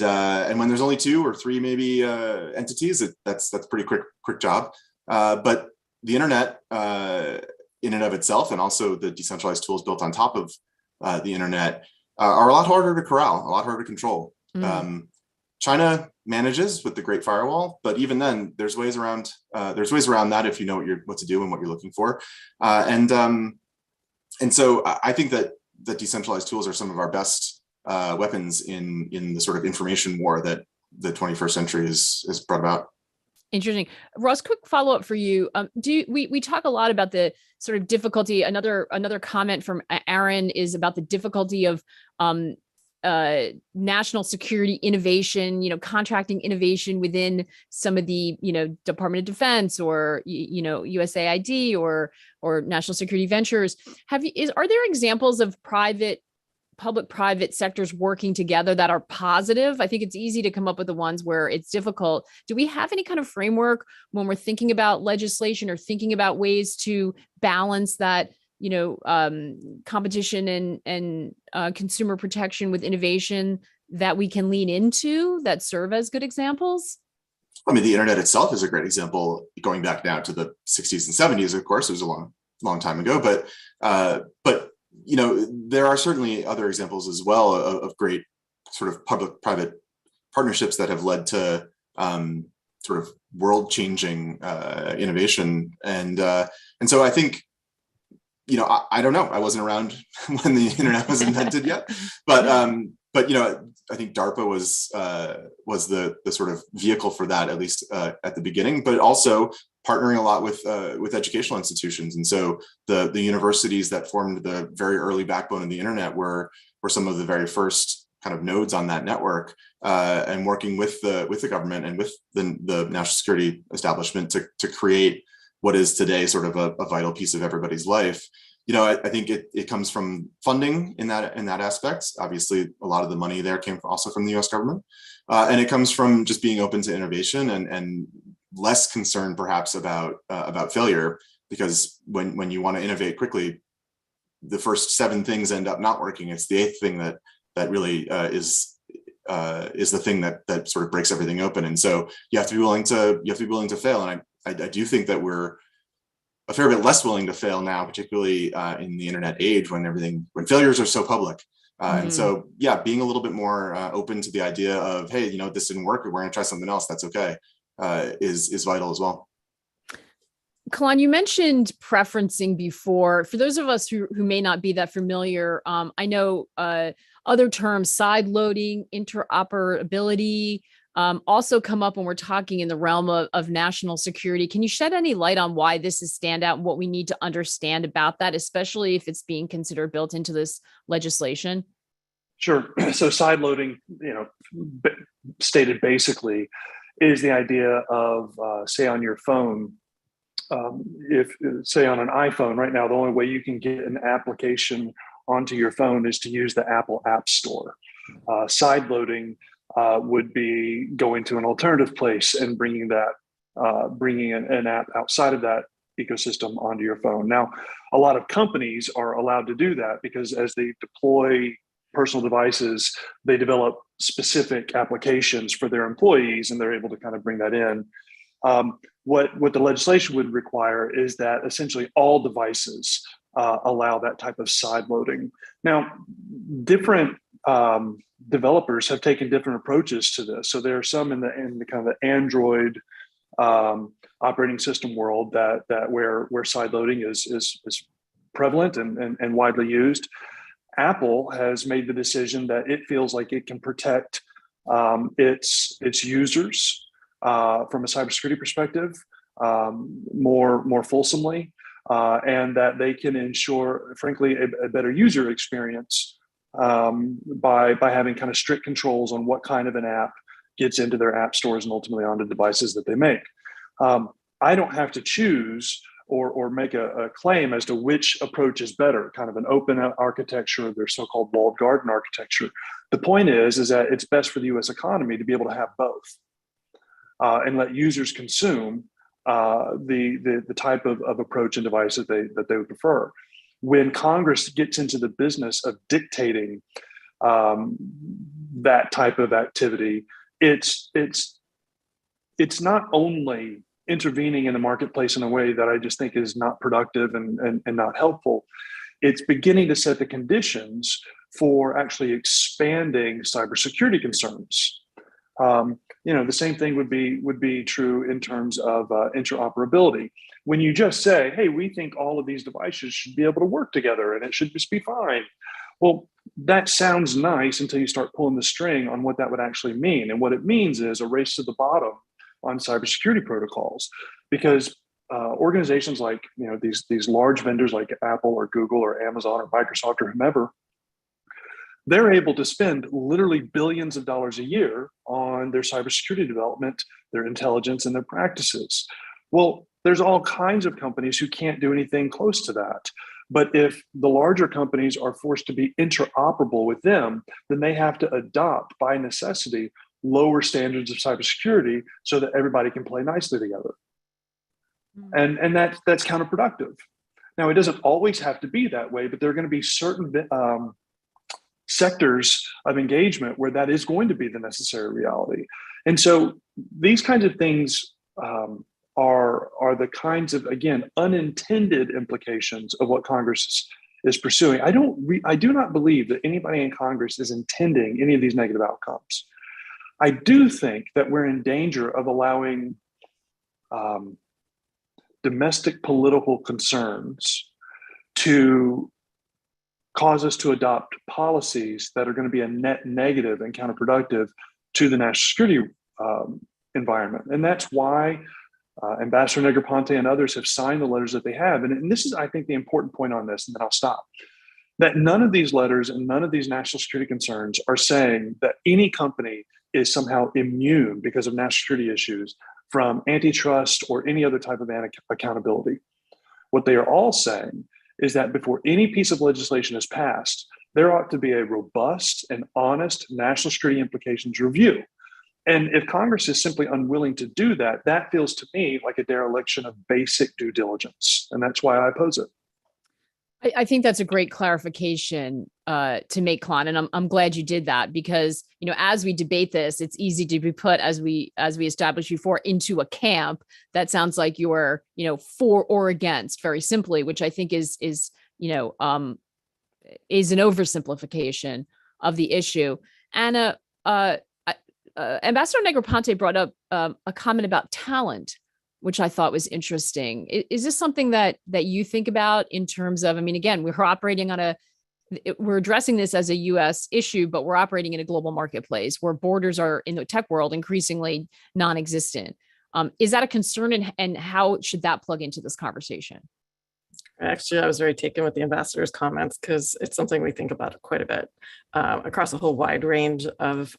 S5: when there's only 2 or 3 maybe entities, that's pretty quick job. But the internet in and of itself, and also the decentralized tools built on top of the internet, are a lot harder to corral, a lot harder to control. China manages with the Great Firewall, but even then, there's ways around that if you know what to do and what you're looking for. And so I think that decentralized tools are some of our best weapons in the sort of information war that the 21st century has brought about.
S1: Interesting. Ross, quick follow-up for you. We talk a lot about the sort of difficulty. Another comment from Aaron is about the difficulty of national security innovation, contracting innovation within some of the, Department of Defense or, USAID or national security ventures. Are there examples of public-private sectors working together that are positive? I think it's easy to come up with the ones where it's difficult. Do we have any kind of framework when we're thinking about legislation or thinking about ways to balance that, competition and consumer protection with innovation that we can lean into that serve as good examples?
S5: I mean, the internet itself is a great example, going back now to the 60s and 70s, of course. It was a long time ago, but there are certainly other examples as well of great sort of public-private partnerships that have led to sort of world-changing innovation. And so I think I don't know. I wasn't around when the internet was invented yet, but I think DARPA was the sort of vehicle for that, at least at the beginning, but also partnering a lot with educational institutions. And so the universities that formed the very early backbone of the internet were some of the very first kind of nodes on that network, and working with the government and with the national security establishment to create what is today sort of a vital piece of everybody's life. I think it comes from funding in that aspect. Obviously, a lot of the money there came also from the U.S. government, and it comes from just being open to innovation and less concerned perhaps about failure, because when you want to innovate quickly, the first 7 things end up not working. It's the 8th thing that really is the thing that sort of breaks everything open. And so you have to be willing to fail. And I do think that we're a fair bit less willing to fail now, particularly in the internet age when failures are so public. And so, being a little bit more open to the idea of, hey, this didn't work, we're going to try something else. That's okay, is vital as well.
S1: Kalon, you mentioned preferencing before. For those of us who may not be that familiar, I know other terms, side loading, interoperability, also come up when we're talking in the realm of national security. Can you shed any light on why this is standout and what we need to understand about that, especially if it's being considered built into this legislation?
S3: Sure. So side loading, stated basically, is the idea of, say on your phone, if say on an iPhone right now, the only way you can get an application onto your phone is to use the Apple App Store. Side loading would be going to an alternative place and bringing an app outside of that ecosystem onto your phone. Now, a lot of companies are allowed to do that because as they deploy personal devices, they develop specific applications for their employees, and they're able to kind of bring that in. What the legislation would require is that essentially all devices allow that type of side loading. Now, different developers have taken different approaches to this. So there are some in the kind of the Android operating system world that where side loading is prevalent and widely used. Apple has made the decision that it feels like it can protect its users from a cybersecurity perspective more fulsomely, and that they can ensure, frankly, a better user experience by having kind of strict controls on what kind of an app gets into their app stores and ultimately onto devices that they make. I don't have to choose or make a claim as to which approach is better, kind of an open architecture, their so-called walled garden architecture. The point is that it's best for the US economy to be able to have both and let users consume the type of approach and device that they would prefer. When Congress gets into the business of dictating that type of activity, it's not only intervening in the marketplace in a way that I just think is not productive and not helpful. It's beginning to set the conditions for actually expanding cybersecurity concerns. The same thing would be true in terms of interoperability. When you just say, hey, we think all of these devices should be able to work together and it should just be fine. Well, that sounds nice until you start pulling the string on what that would actually mean. And what it means is a race to the bottom on cybersecurity protocols, because organizations like these large vendors like Apple or Google or Amazon or Microsoft or whomever, they're able to spend literally billions of dollars a year on their cybersecurity development, their intelligence, and their practices. Well, there's all kinds of companies who can't do anything close to that. But if the larger companies are forced to be interoperable with them, then they have to adopt, by necessity, lower standards of cybersecurity so that everybody can play nicely together. And that's counterproductive. Now, it doesn't always have to be that way, but there are going to be certain sectors of engagement where that is going to be the necessary reality. And so these kinds of things are the kinds of, again, unintended implications of what Congress is pursuing. I do not believe that anybody in Congress is intending any of these negative outcomes. I do think that we're in danger of allowing domestic political concerns to cause us to adopt policies that are going to be a net negative and counterproductive to the national security environment. And that's why Ambassador Negroponte and others have signed the letters that they have. And this is, I think, the important point on this, and then I'll stop. That none of these letters and none of these national security concerns are saying that any company is somehow immune because of national security issues from antitrust or any other type of accountability. What they are all saying is that before any piece of legislation is passed, there ought to be a robust and honest national security implications review. And if Congress is simply unwilling to do that, that feels to me like a dereliction of basic due diligence. And that's why I oppose it.
S1: I think that's a great clarification to make, Klon, and I'm glad you did that, because as we debate this, it's easy to be put, as we established before, into a camp that sounds like you're for or against, very simply, which I think is an oversimplification of the issue. Anna, Ambassador Negroponte brought up a comment about talent, which I thought was interesting. Is this something that you think about in terms of, again, we're addressing this as a US issue, but we're operating in a global marketplace where borders are, in the tech world, increasingly non-existent. Is that a concern, and how should that plug into this conversation?
S4: Actually, I was very taken with the ambassador's comments, because it's something we think about quite a bit across a whole wide range of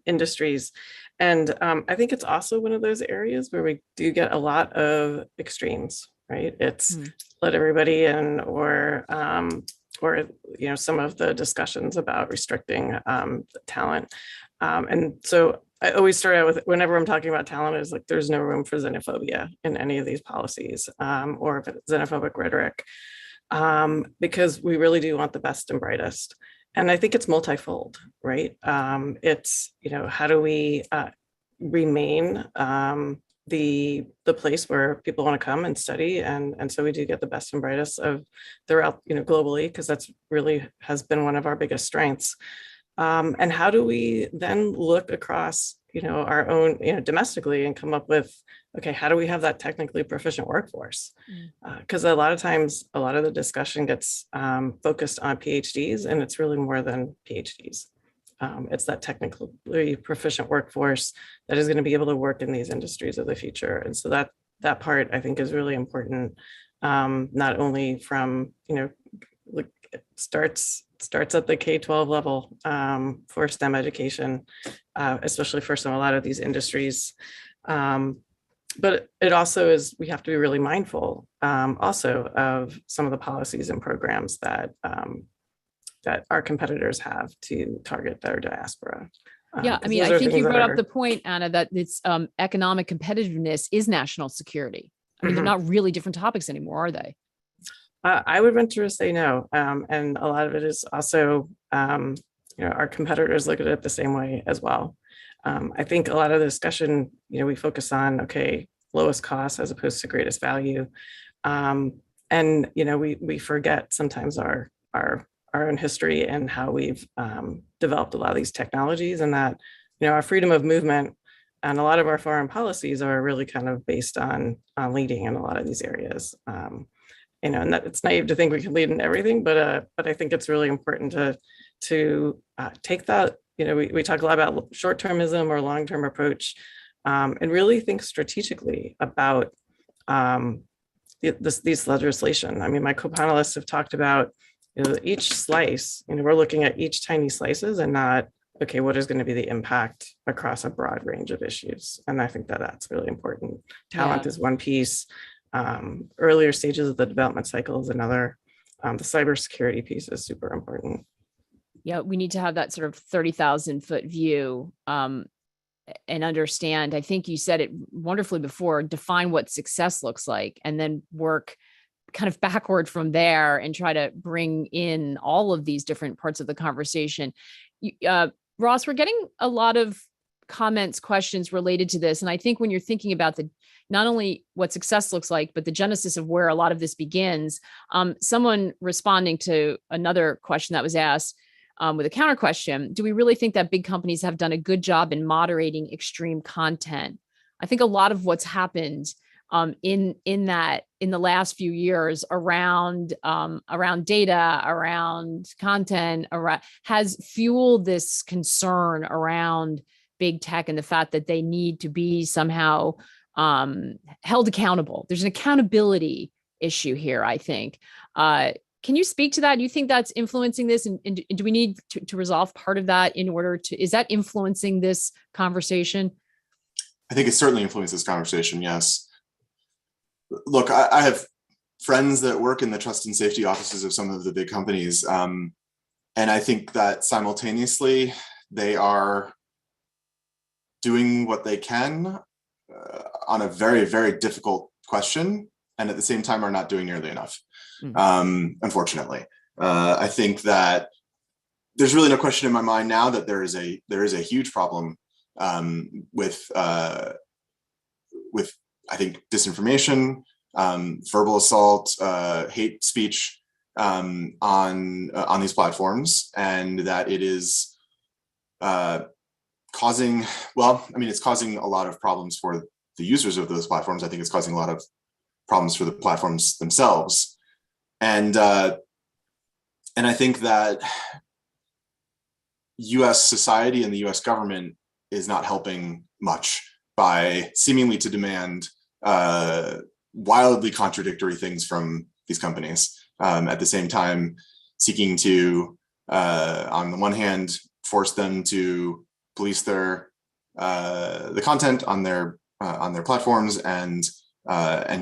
S4: industries. And I think it's also one of those areas where we do get a lot of extremes, right? It's let everybody in, or some of the discussions about restricting talent. And so I always start out with, whenever I'm talking about talent, is like, there's no room for xenophobia in any of these policies or xenophobic rhetoric, because we really do want the best and brightest. And I think it's multifold, right? It's, how do we remain the place where people want to come and study, and so we do get the best and brightest of throughout, globally, because that's really has been one of our biggest strengths. And how do we then look across, our own, domestically, and come up with, okay, how do we have that technically proficient workforce? Because a lot of times, a lot of the discussion gets focused on PhDs, and it's really more than PhDs. It's that technically proficient workforce that is going to be able to work in these industries of the future. And so that part, I think, is really important, not only from, starts at the K-12 level for STEM education, especially for a lot of these industries. But it also is, we have to be really mindful also of some of the policies and programs that our competitors have to target their diaspora.
S1: Yeah, I think you brought up the point, Anna, that it's economic competitiveness is national security. They're not really different topics anymore, are they?
S4: I would venture to say no. And a lot of it is also, our competitors look at it the same way as well. I think a lot of the discussion, we focus on, okay, lowest cost as opposed to greatest value. And, we forget sometimes our own history and how we've developed a lot of these technologies, and that, our freedom of movement and a lot of our foreign policies are really kind of based on leading in a lot of these areas. And that it's naive to think we can lead in everything, but I think it's really important to take that, we talk a lot about short-termism or long-term approach, and really think strategically about these legislation. My co-panelists have talked about, each slice, we're looking at each tiny slices and not, okay, what is going to be the impact across a broad range of issues? And I think that that's really important. Talent is one piece. Earlier stages of the development cycle is another. The cybersecurity piece is super important.
S1: Yeah, we need to have that sort of 30,000-foot view and understand. I think you said it wonderfully before, define what success looks like, and then work kind of backward from there and try to bring in all of these different parts of the conversation. Ross, we're getting a lot of comments, questions related to this. And I think when you're thinking about not only what success looks like, but the genesis of where a lot of this begins, someone responding to another question that was asked with a counter question, do we really think that big companies have done a good job in moderating extreme content? I think a lot of what's happened in the last few years around data, around content, has fueled this concern around big tech and the fact that they need to be somehow held accountable. There's an accountability issue here, I think. Can you speak to that? Do you think that's influencing this? And do we need to resolve part of that in order to, is that influencing this conversation?
S5: I think it certainly influences this conversation, yes. Look, I have friends that work in the trust and safety offices of some of the big companies. And I think that simultaneously, they are doing what they can on a very, very difficult question, and at the same time are not doing nearly enough, unfortunately. I think that there's really no question in my mind now that there is a huge problem with I think disinformation, verbal assault, hate speech on these platforms, and that it is causing, well, I mean, it's causing a lot of problems for the users of those platforms. I think it's causing a lot of problems for the platforms themselves, and I think that U.S. society and the U.S. government is not helping much by seemingly to demand wildly contradictory things from these companies, at the same time seeking to, on the one hand, force them to police their the content on their platforms and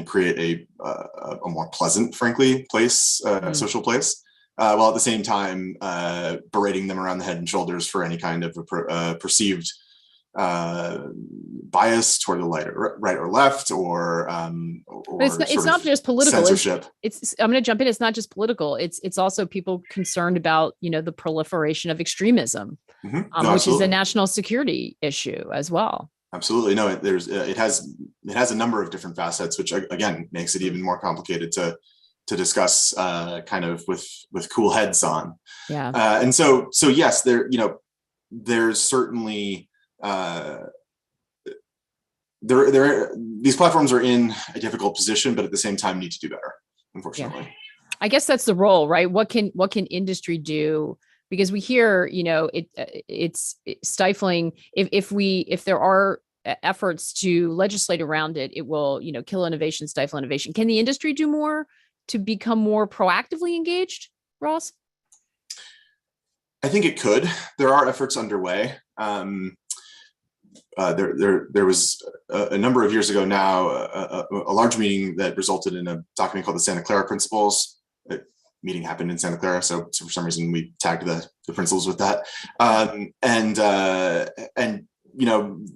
S5: create a more pleasant, frankly, place, social place, while at the same time berating them around the head and shoulders for any kind of perceived bias toward the right or left, or
S1: it's not just political
S5: censorship.
S1: It's I'm going to jump in. It's not just political. It's also people concerned about, the proliferation of extremism, which is a national security issue as well.
S5: Absolutely. No, it has a number of different facets, which again makes it even more complicated to discuss kind of with cool heads on.
S1: Yeah.
S5: And so yes, there's certainly these platforms are in a difficult position, but at the same time need to do better, unfortunately.
S1: Yeah. I guess that's the role, right? What can industry do? Because we hear, it's stifling. If there are efforts to legislate around it, it will, kill innovation, stifle innovation. Can the industry do more to become more proactively engaged, Ross?
S5: I think it could. There are efforts underway. There was a number of years ago now, a large meeting that resulted in a document called the Santa Clara Principles. The meeting happened in Santa Clara, so for some reason we tagged the principles with that.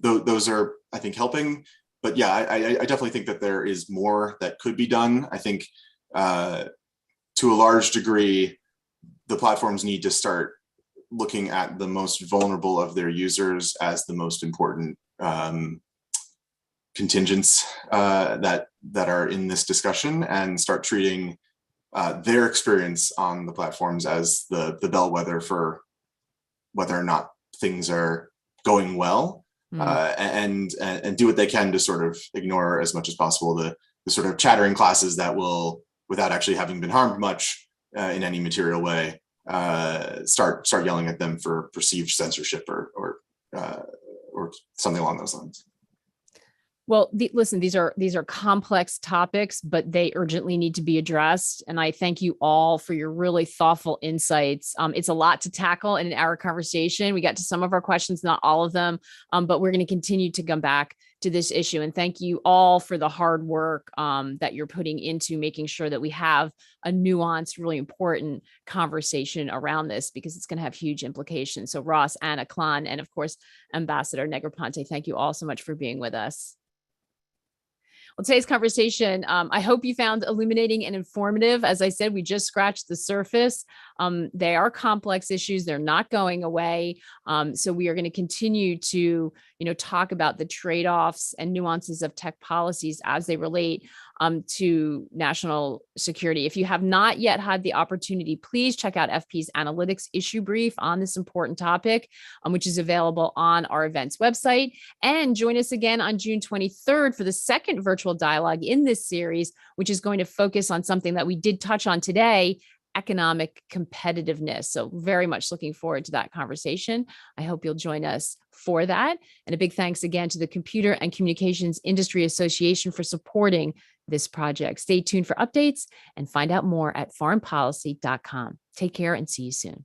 S5: Those are, I think, helping. But yeah, I definitely think that there is more that could be done. I think to a large degree, the platforms need to start looking at the most vulnerable of their users as the most important contingents that are in this discussion, and start treating their experience on the platforms as the bellwether for whether or not things are going well, and do what they can to sort of ignore as much as possible the sort of chattering classes that will, without actually having been harmed much in any material way, start yelling at them for perceived censorship or something along those lines.
S1: Well, listen, these are complex topics, but they urgently need to be addressed. And I thank you all for your really thoughtful insights. It's a lot to tackle in an hour conversation. We got to some of our questions, not all of them, but we're going to continue to come back to this issue. And thank you all for the hard work that you're putting into making sure that we have a nuanced, really important conversation around this, because it's going to have huge implications. So Ross, Anna, Klan, and of course, Ambassador Negroponte, thank you all so much for being with us. Well, today's conversation, I hope you found illuminating and informative. As I said, we just scratched the surface. They are complex issues. They're not going away. So we are going to continue to, talk about the trade-offs and nuances of tech policies as they relate to national security. If you have not yet had the opportunity, please check out FP's analytics issue brief on this important topic, which is available on our events website. And join us again on June 23rd for the second virtual dialogue in this series, which is going to focus on something that we did touch on today, economic competitiveness. So very much looking forward to that conversation. I hope you'll join us for that. And a big thanks again to the Computer and Communications Industry Association for supporting this project. Stay tuned for updates and find out more at foreignpolicy.com. Take care and see you soon.